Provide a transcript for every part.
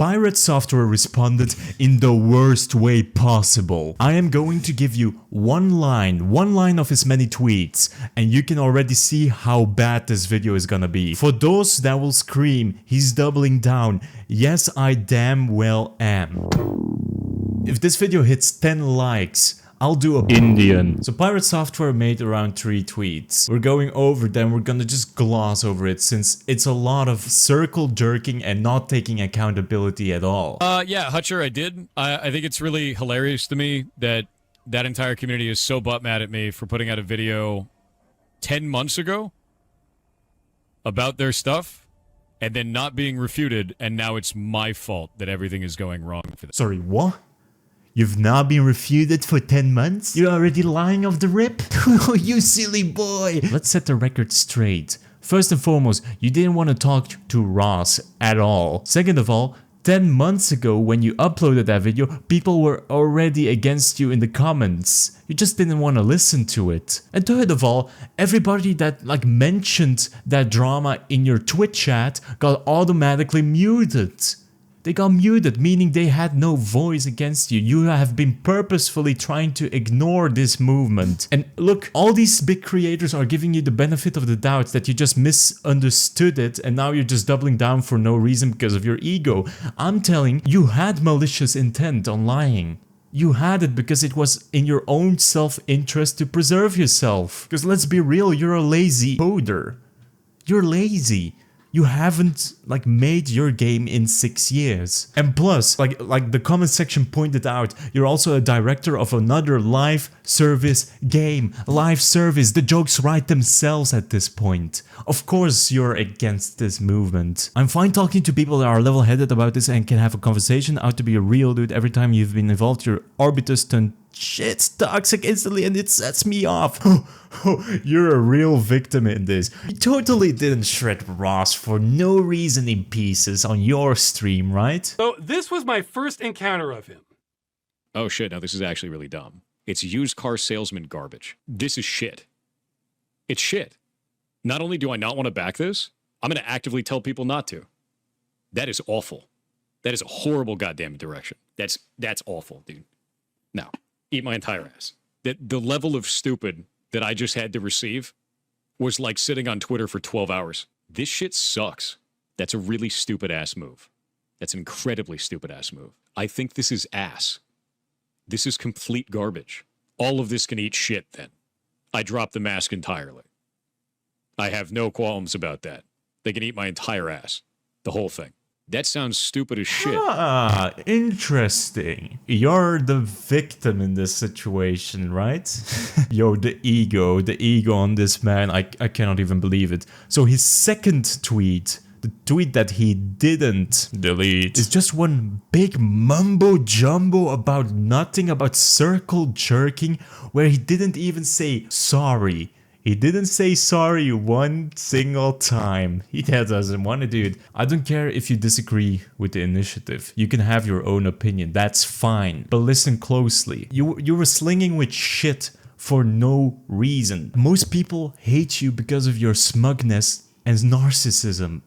Pirate Software responded in the worst way possible. I am going to give you one line of his many tweets, and you can already see how bad this video is gonna be. For those that will scream, he's doubling down, yes I damn well am. If this video hits 10 likes, I'll do a Indian. So Pirate Software made around 3 tweets. We're going over them, we're gonna just gloss over it since it's a lot of circle jerking and not taking accountability at all. Yeah, Hutcher, I did. I think it's really hilarious to me that that entire community is so butt mad at me for putting out a video 10 months ago about their stuff and then not being refuted, and now it's my fault that everything is going wrong for them. Sorry, what? You've now been refuted for 10 months? You're already lying off the rip? Oh, you silly boy! Let's set the record straight. First and foremost, you didn't want to talk to Ross at all. Second of all, 10 months ago when you uploaded that video, people were already against you in the comments. You just didn't want to listen to it. And third of all, everybody that mentioned that drama in your Twitch chat got automatically muted. They got muted, meaning they had no voice against you. You have been purposefully trying to ignore this movement. And look, all these big creators are giving you the benefit of the doubt that you just misunderstood it and now you're just doubling down for no reason because of your ego. I'm telling you, had malicious intent on lying. You had it because it was in your own self-interest to preserve yourself. Because let's be real, you're a lazy coder. You're lazy. You haven't made your game in 6 years. And plus, like the comment section pointed out, you're also a director of another live service game. Live service, the jokes write themselves at this point. Of course you're against this movement. I'm fine talking to people that are level-headed about this and can have a conversation. Out to be a real dude. Every time you've been involved, your arbiters turn shit's toxic instantly and it sets me off. Oh, you're a real victim in this. You totally didn't shred Ross for no reason in pieces on your stream, right? So this was my first encounter of him. Oh shit, now this is actually really dumb. It's used car salesman garbage. This is shit. It's shit. Not only do I not want to back this, I'm going to actively tell people not to. That is awful. That is a horrible goddamn direction. That's awful, dude. Now, eat my entire ass. The level of stupid that I just had to receive was like sitting on Twitter for 12 hours. This shit sucks. That's a really stupid ass move. That's an incredibly stupid ass move. I think this is ass. This is complete garbage. All of this can eat shit then. I dropped the mask entirely. I have no qualms about that. They can eat my entire ass. The whole thing. That sounds stupid as shit. Ah, interesting. You're the victim in this situation, right? Yo, the ego on this man, I cannot even believe it. So his second tweet, the tweet that he didn't delete, is just one big mumbo jumbo about nothing, about circle jerking, where he didn't even say sorry. He didn't say sorry one single time. He doesn't want to do it. I don't care if you disagree with the initiative. You can have your own opinion. That's fine. But listen closely. You were slinging with shit for no reason. Most people hate you because of your smugness and narcissism.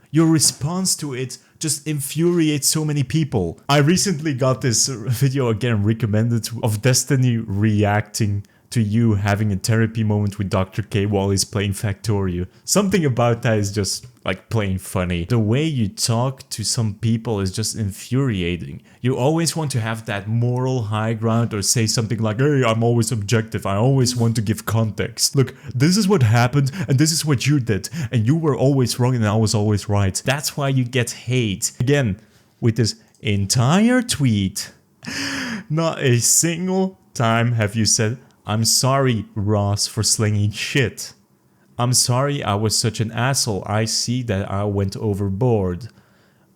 Your response to it just infuriates so many people. I recently got this video again recommended of Destiny reacting to you having a therapy moment with Dr. K while he's playing Factorio. Something about that is just plain funny. The way you talk to some people is just infuriating. You always want to have that moral high ground or say something like, hey, I'm always objective, I always want to give context. Look, this is what happened and this is what you did and you were always wrong and I was always right. That's why you get hate. Again, with this entire tweet, not a single time have you said, I'm sorry, Ross, for slinging shit. I'm sorry I was such an asshole. I see that I went overboard.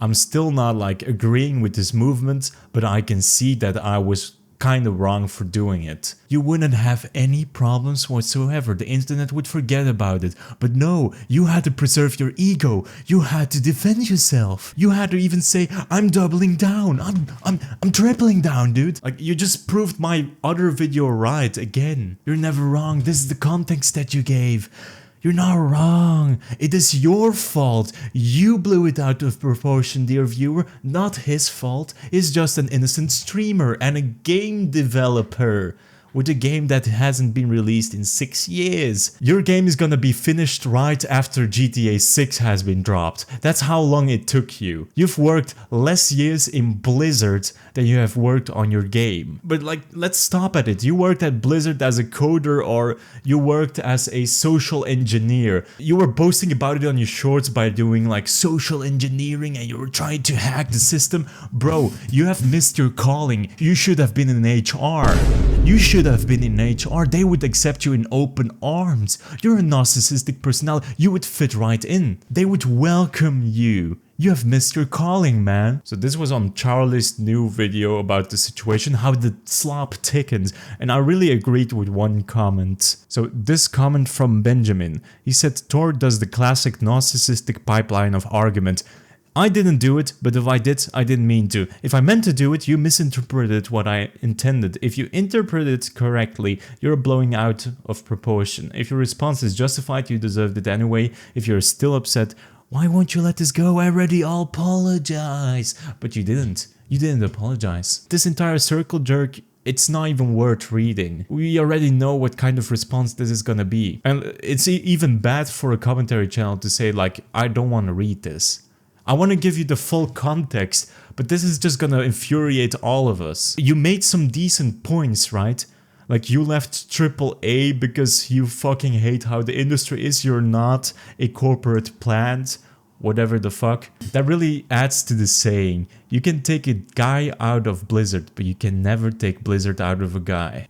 I'm still not agreeing with this movement, but I can see that I was kind of wrong for doing it. You wouldn't have any problems whatsoever. The internet would forget about it. But no, you had to preserve your ego. You had to defend yourself. You had to even say, I'm doubling down. I'm tripling down, dude. You just proved my other video right again. You're never wrong. This is the context that you gave. You're not wrong. It is your fault. You blew it out of proportion, dear viewer. Not his fault. He's just an innocent streamer and a game developer with a game that hasn't been released in 6 years. Your game is gonna be finished right after GTA 6 has been dropped. That's how long it took you. You've worked less years in Blizzard than you have worked on your game. But like, let's stop at it. You worked at Blizzard as a coder, or you worked as a social engineer. You were boasting about it on your shorts by doing like social engineering and you were trying to hack the system. Bro, you have missed your calling. You should have been in HR. You should have been in HR. They would accept you in open arms. You're a narcissistic personality. You would fit right in. They would welcome you. You have missed your calling, man. So this was on Charlie's new video about the situation, how the slop thickens, and I really agreed with one comment. So this comment from Benjamin, he said Thor does the classic narcissistic pipeline of argument. I didn't do it, but if I did, I didn't mean to. If I meant to do it, you misinterpreted what I intended. If you interpret it correctly, you're blowing out of proportion. If your response is justified, you deserved it anyway. If you're still upset, why won't you let this go? I already apologize. But you didn't. You didn't apologize. This entire circle jerk, it's not even worth reading. We already know what kind of response this is gonna be. And it's even bad for a commentary channel to say like, I don't want to read this. I want to give you the full context, but this is just gonna infuriate all of us. You made some decent points, right? Like you left AAA because you fucking hate how the industry is. You're not a corporate plant, whatever the fuck. That really adds to the saying, you can take a guy out of Blizzard, but you can never take Blizzard out of a guy.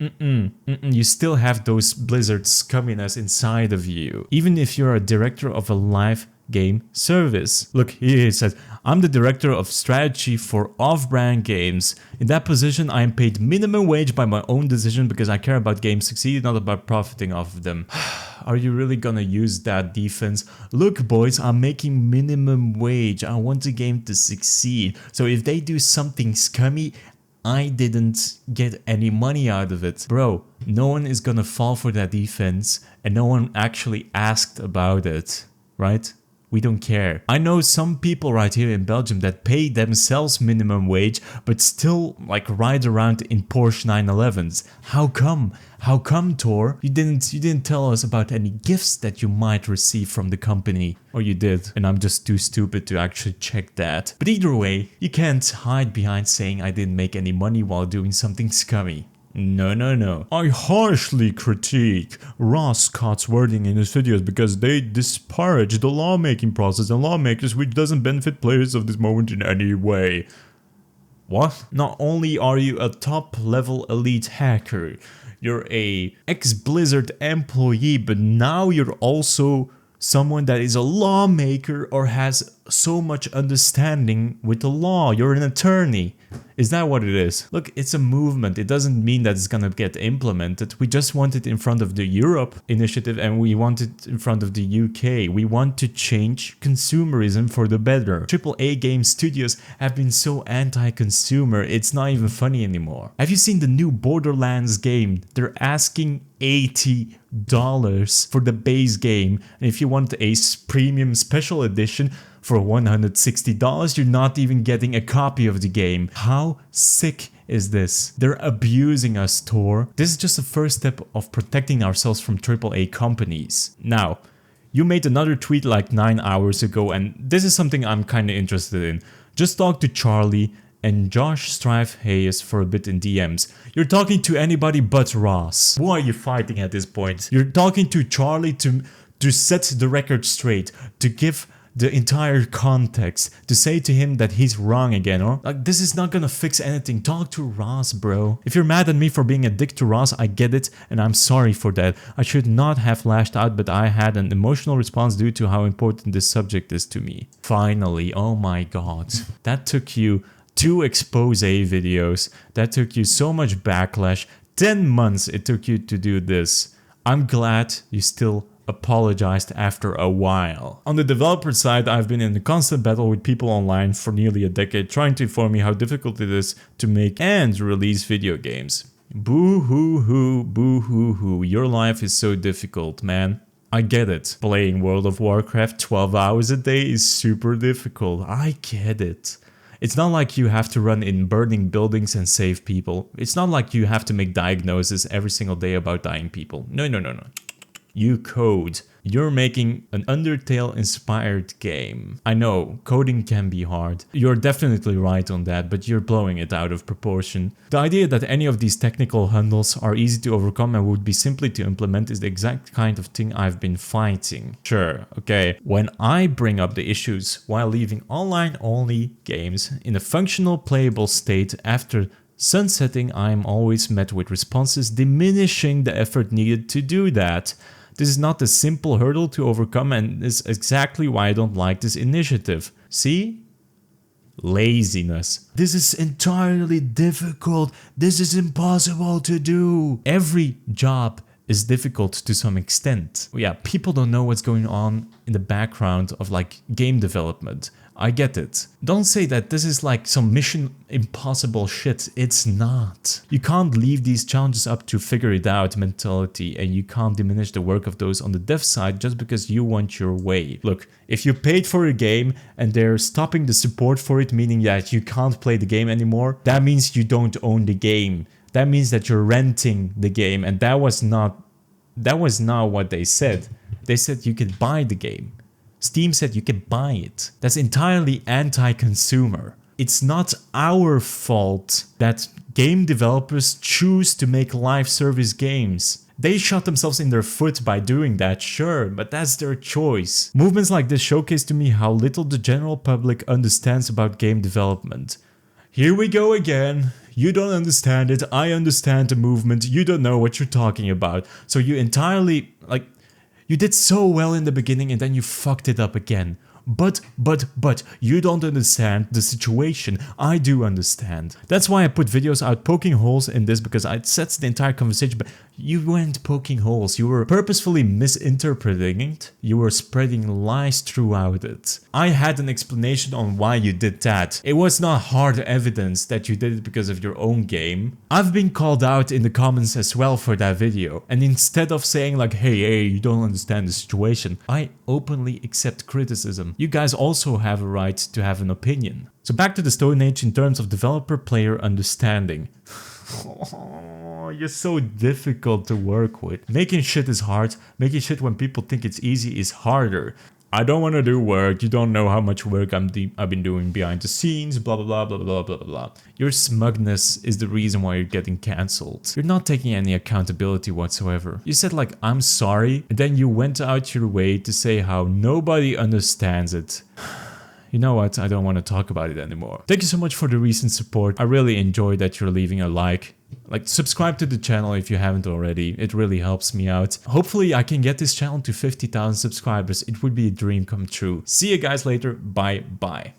You still have those Blizzard scumminess inside of you, even if you're a director of a live game service. Look, he said, I'm the director of strategy for off-brand games. In that position, I am paid minimum wage by my own decision because I care about games succeeding, not about profiting off of them. Are you really gonna use that defense? Look, boys, I'm making minimum wage. I want the game to succeed. So if they do something scummy, I didn't get any money out of it. Bro, no one is gonna fall for that defense and no one actually asked about it, right? We don't care. I know some people right here in Belgium that pay themselves minimum wage but still like ride around in Porsche 911s. How come? How come, Thor? You didn't tell us about any gifts that you might receive from the company. Or you did, and I'm just too stupid to actually check that. But either way, you can't hide behind saying I didn't make any money while doing something scummy. No. I harshly critique Ross Scott's wording in his videos because they disparage the lawmaking process and lawmakers, which doesn't benefit players of this moment in any way. What? Not only are you a top-level elite hacker, you're a ex-Blizzard employee, but now you're also someone that is a lawmaker or has so much understanding with the law. You're an attorney. Is that what it is? Look, it's a movement. It doesn't mean that it's gonna get implemented. We just want it in front of the Europe initiative and we want it in front of the UK. We want to change consumerism for the better. AAA game studios have been so anti-consumer, it's not even funny anymore. Have you seen the new Borderlands game? They're asking $80 for the base game, and if you want a premium special edition for $160, you're not even getting a copy of the game. How sick is this? They're abusing us, Thor. This is just the first step of protecting ourselves from AAA companies. Now, you made another tweet like 9 hours ago, and this is something I'm kinda interested in. Just talk to Charlie and Josh Strife Hayes for a bit in DMs. You're talking to anybody but Ross. Who are you fighting at this point? You're talking to Charlie to set the record straight, to give the entire context, to say to him that he's wrong again, or like this is not gonna fix anything. Talk to Ross, bro. If you're mad at me for being a dick to Ross, I get it and I'm sorry for that. I should not have lashed out, but I had an emotional response due to how important this subject is to me. Finally, oh my god. That took you 2 expose videos, that took you so much backlash, 10 months it took you to do this. I'm glad you still apologized after a while. On the developer side, I've been in a constant battle with people online for nearly a decade trying to inform me how difficult it is to make and release video games. Boo hoo hoo, your life is so difficult, man. I get it. Playing World of Warcraft 12 hours a day is super difficult. I get it. It's not like you have to run in burning buildings and save people. It's not like you have to make diagnoses every single day about dying people. No, no, no, no. You code. You're making an Undertale-inspired game. I know, coding can be hard. You're definitely right on that, but you're blowing it out of proportion. The idea that any of these technical hurdles are easy to overcome and would be simply to implement is the exact kind of thing I've been fighting. Sure, okay. When I bring up the issues while leaving online-only games in a functional playable state after sunsetting, I am always met with responses diminishing the effort needed to do that. This is not a simple hurdle to overcome and is exactly why I don't like this initiative. See? Laziness. This is entirely difficult. This is impossible to do. Every job is difficult to some extent. Yeah, people don't know what's going on in the background of like game development. I get it. Don't say that this is like some mission impossible shit. It's not. You can't leave these challenges up to figure it out mentality, and you can't diminish the work of those on the dev side just because you want your way. Look, if you paid for a game and they're stopping the support for it, meaning that you can't play the game anymore, that means you don't own the game. That means that you're renting the game, and that was not what they said. They said you could buy the game. Steam said you can buy it. That's entirely anti-consumer. It's not our fault that game developers choose to make live service games. They shot themselves in their foot by doing that, sure, but that's their choice. Movements like this showcase to me how little the general public understands about game development. Here we go again. You don't understand it, I understand the movement, you don't know what you're talking about. So you entirely, you did so well in the beginning and then you fucked it up again. But, you don't understand the situation. I do understand. That's why I put videos out poking holes in this, because it sets the entire conversation. But you weren't poking holes. You were purposefully misinterpreting it. You were spreading lies throughout it. I had an explanation on why you did that. It was not hard evidence that you did it because of your own game. I've been called out in the comments as well for that video. And instead of saying like, hey, you don't understand the situation, I openly accept criticism. You guys also have a right to have an opinion. So back to the Stone Age in terms of developer-player understanding. Oh, you're so difficult to work with. Making shit is hard. Making shit when people think it's easy is harder. I don't want to do work. You don't know how much work I've been doing behind the scenes, blah, blah, blah, blah, blah, blah, blah. Your smugness is the reason why you're getting cancelled. You're not taking any accountability whatsoever. You said like, I'm sorry, and then you went out your way to say how nobody understands it. You know what? I don't want to talk about it anymore. Thank you so much for the recent support. I really enjoy that you're leaving a like. Subscribe to the channel if you haven't already. It really helps me out. Hopefully I can get this channel to 50,000 subscribers. It would be a dream come true. See you guys later. Bye bye.